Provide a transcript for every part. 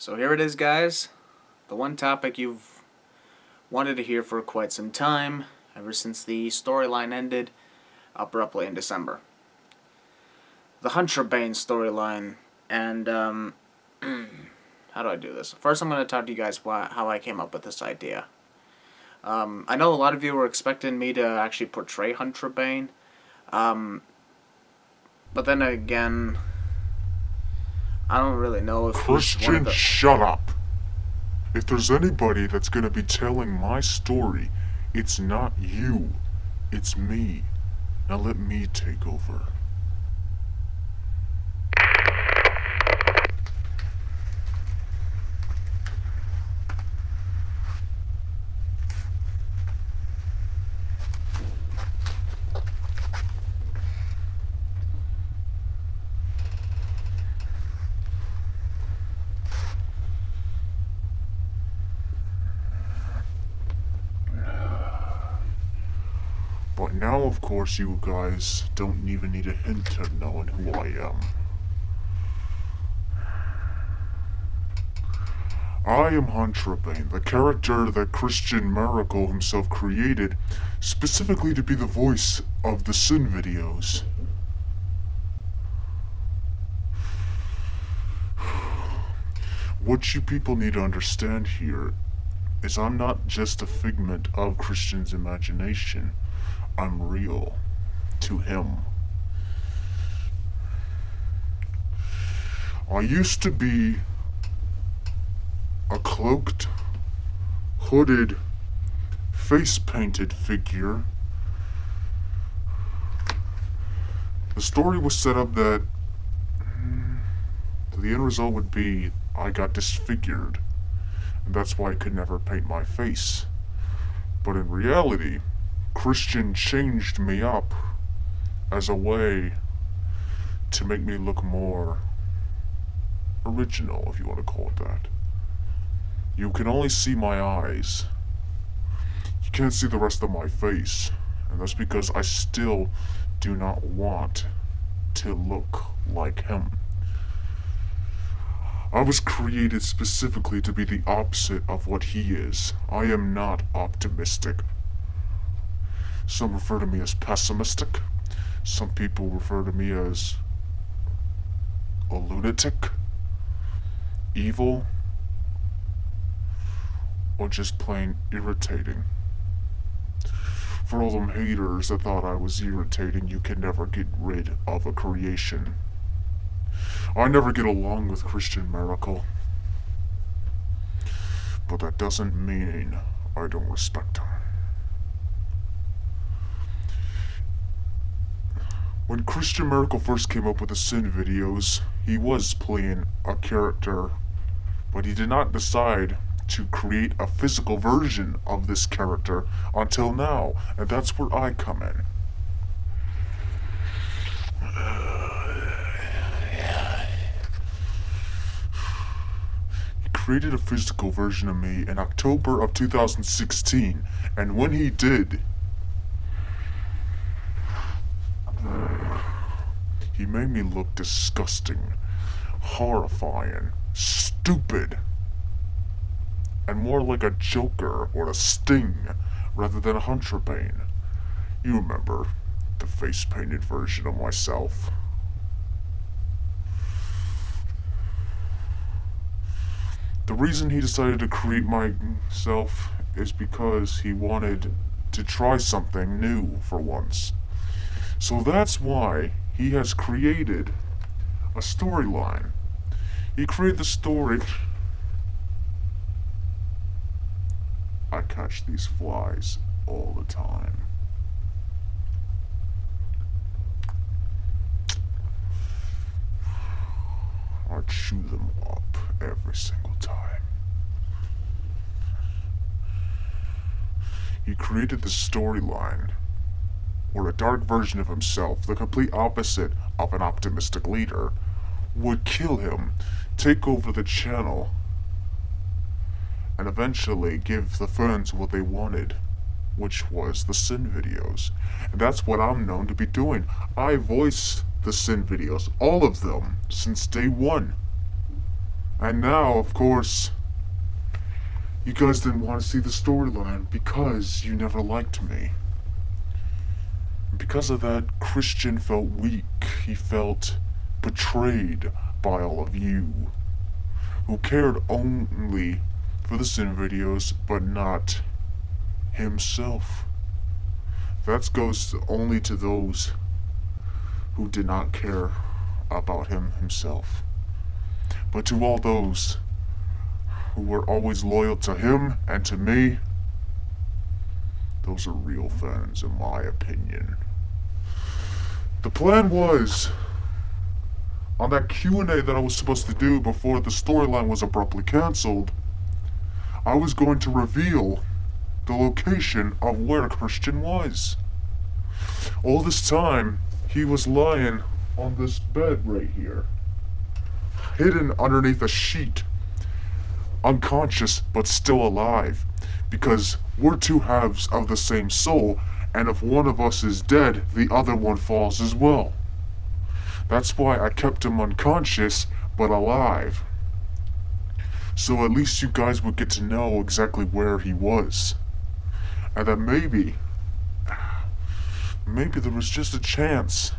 So here it is, guys. The one topic you've wanted to hear for quite some time, ever since the storyline ended abruptly in December. The Huntrabane storyline, and how do I do this? First I'm going to talk to you guys how I came up with this idea. I know a lot of you were expecting me to actually portray Huntrabane, but then again, I don't really know if Christian, shut up. If there's anybody that's gonna be telling my story, it's not you. It's me. Now let me take over. But now, of course, you guys don't even need a hint of knowing who I am. I am Huntrabane, the character that Christian Maracle himself created, specifically to be the voice of the Sin videos. What you people need to understand here is I'm not just a figment of Christian's imagination. I'm real to him. I used to be a cloaked, hooded, face-painted figure. The story was set up that the end result would be I got disfigured, and that's why I could never paint my face. But in reality, Christian changed me up as a way to make me look more original, if you want to call it that. You can only see my eyes. You can't see the rest of my face, and that's because I still do not want to look like him. I was created specifically to be the opposite of what he is. I am not optimistic. Some refer to me as pessimistic. Some people refer to me as a lunatic, evil, or just plain irritating. For all them haters that thought I was irritating, you can never get rid of a creation. I never get along with Christian Maracle, but that doesn't mean I don't respect him. When Christian Maracle first came up with the Sin videos, he was playing a character, but he did not decide to create a physical version of this character until now, and that's where I come in. He created a physical version of me in October of 2016, and when he did, he made me look disgusting, horrifying, stupid, and more like a Joker or a Sting rather than a Huntrabane. You remember the face-painted version of myself. The reason he decided to create myself is because he wanted to try something new for once. So that's why he has created a storyline. He created the story. I catch these flies all the time. I chew them up every single time. He created the storyline where a dark version of himself, the complete opposite of an optimistic leader, would kill him, take over the channel, and eventually give the fans what they wanted, which was the Sin videos. And that's what I'm known to be doing. I voice the Sin videos, all of them, since day one. And now, of course, you guys didn't want to see the storyline because you never liked me. Because of that, Christian felt weak. He felt betrayed by all of you, who cared only for the sin videos, but not himself. That goes only to those who did not care about him himself. But to all those who were always loyal to him and to me, those are real fans in my opinion. The plan was, on that Q&A that I was supposed to do before the storyline was abruptly cancelled, I was going to reveal the location of where Christian was. All this time, he was lying on this bed right here, hidden underneath a sheet, unconscious but still alive, because we're two halves of the same soul, and if one of us is dead, the other one falls as well. That's why I kept him unconscious but alive, so at least you guys would get to know exactly where he was, and that maybe there was just a chance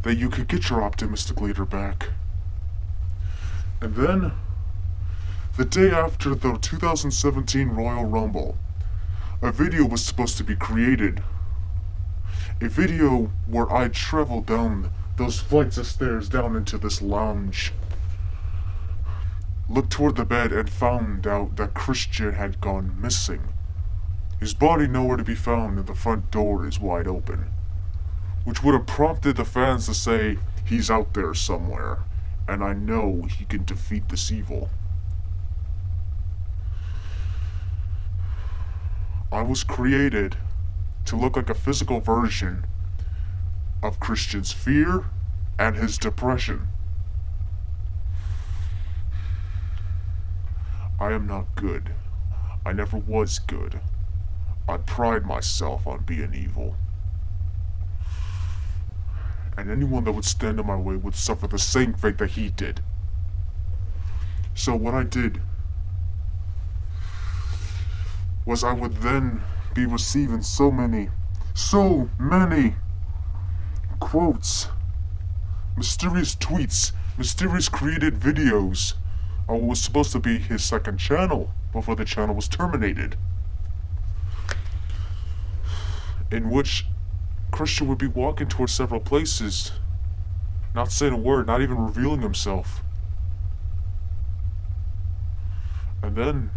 that you could get your optimistic leader back. And then, the day after the 2017 Royal Rumble, a video was supposed to be created. A video where I traveled down those flights of stairs down into this lounge, looked toward the bed and found out that Christian had gone missing. His body nowhere to be found and the front door is wide open, which would have prompted the fans to say, he's out there somewhere, and I know he can defeat this evil. I was created to look like a physical version of Christian's fear and his depression. I am not good. I never was good. I pride myself on being evil. And anyone that would stand in my way would suffer the same fate that he did. So what I did was I would then be receiving so many quotes, mysterious tweets, mysterious created videos on what was supposed to be his second channel before the channel was terminated, in which Christian would be walking towards several places, not saying a word, not even revealing himself. And then,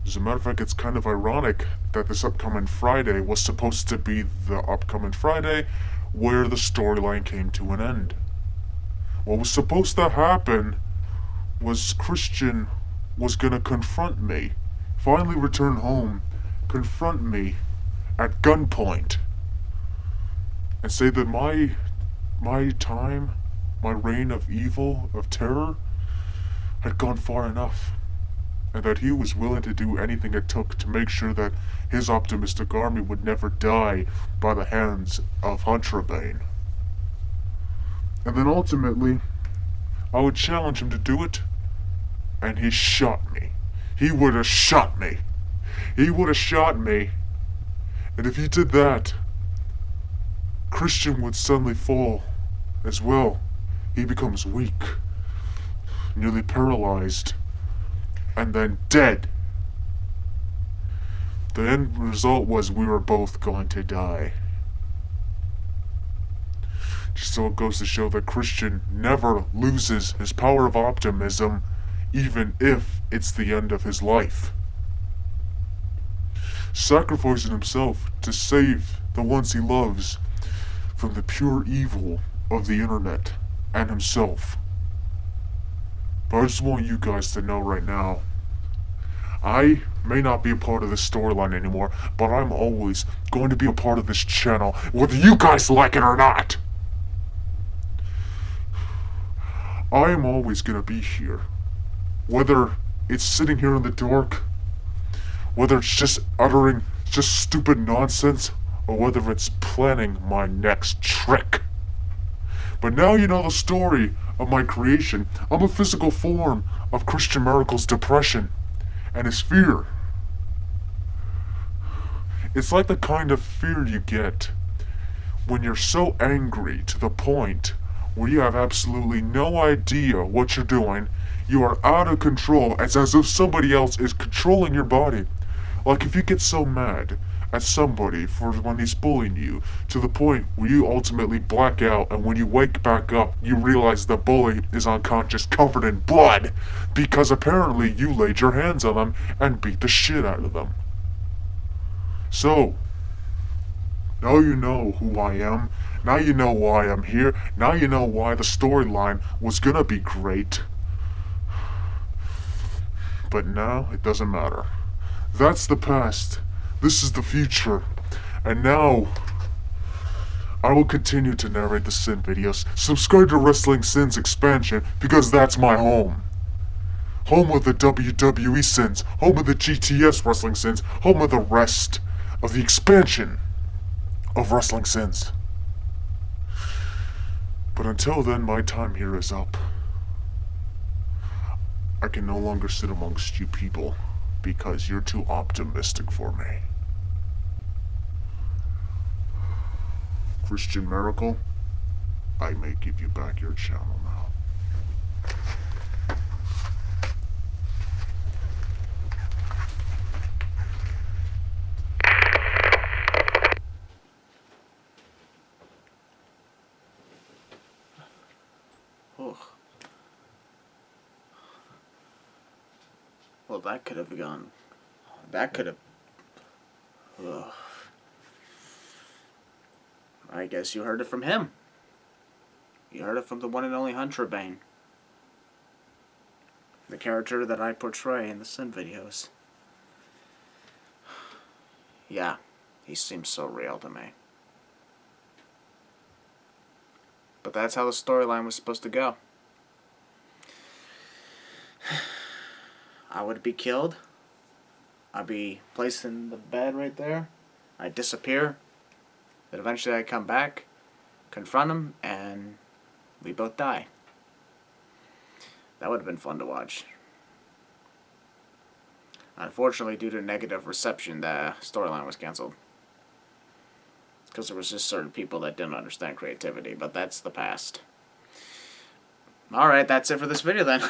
as a matter of fact, it's kind of ironic that this upcoming Friday was supposed to be the upcoming Friday where the storyline came to an end. What was supposed to happen was Christian was gonna confront me, finally return home, confront me at gunpoint, and say that my reign of evil, of terror, had gone far enough, and that he was willing to do anything it took to make sure that his optimistic army would never die by the hands of Huntrabane. And then ultimately, I would challenge him to do it, and he shot me. He would have shot me. He would have shot me. And if he did that, Christian would suddenly fall as well. He becomes weak, nearly paralyzed, and then dead. The end result was we were both going to die. Just so it goes to show that Christian never loses his power of optimism, even if it's the end of his life. Sacrificing himself to save the ones he loves from the pure evil of the internet and himself. But I just want you guys to know right now, I may not be a part of this storyline anymore, but I'm always going to be a part of this channel, whether you guys like it or not. I am always going to be here. Whether it's sitting here in the dark, whether it's just uttering just stupid nonsense, or whether it's planning my next trick. But now you know the story of my creation. I'm a physical form of Christian Maracle's depression and his fear. It's like the kind of fear you get when you're so angry to the point where you have absolutely no idea what you're doing. You are out of control. It's as if somebody else is controlling your body. Like if you get so mad at somebody for when he's bullying you to the point where you ultimately black out, and when you wake back up you realize the bully is unconscious, covered in blood, because apparently you laid your hands on them and beat the shit out of them. So, now you know who I am. Now you know why I'm here. Now you know why the storyline was gonna be great. But now it doesn't matter. That's the past. This is the future. And now, I will continue to narrate the Sin videos. Subscribe to Wrestling Sins Expansion, because that's my home. Home of the WWE Sins. Home of the GTS Wrestling Sins. Home of the rest of the expansion of Wrestling Sins. But until then, my time here is up. I can no longer sit amongst you people, because you're too optimistic for me. Christian Maracle, I may give you back your channel now. Ugh. Well, that could have gone. That could have. Ugh. I guess you heard it from him. You heard it from the one and only Huntrabane, the character that I portray in the Sin videos. Yeah, he seems so real to me. But that's how the storyline was supposed to go. I would be killed. I'd be placed in the bed right there. I'd disappear. Then eventually I'd come back, confront him, and we both die. That would have been fun to watch. Unfortunately, due to negative reception, the storyline was canceled. Because there was just certain people that didn't understand creativity, but that's the past. Alright, that's it for this video then.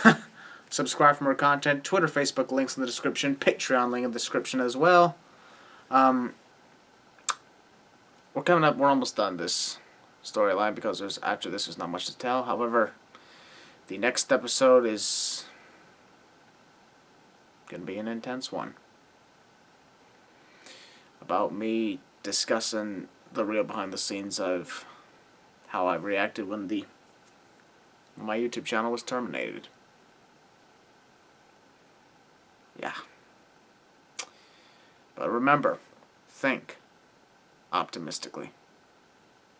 Subscribe for more content. Twitter, Facebook, links in the description. Patreon link in the description as well. We're coming up, we're almost done this storyline, because after this there's not much to tell. However, the next episode is going to be an intense one. About me discussing the real behind the scenes of how I reacted when my YouTube channel was terminated. Yeah. But remember, think optimistically.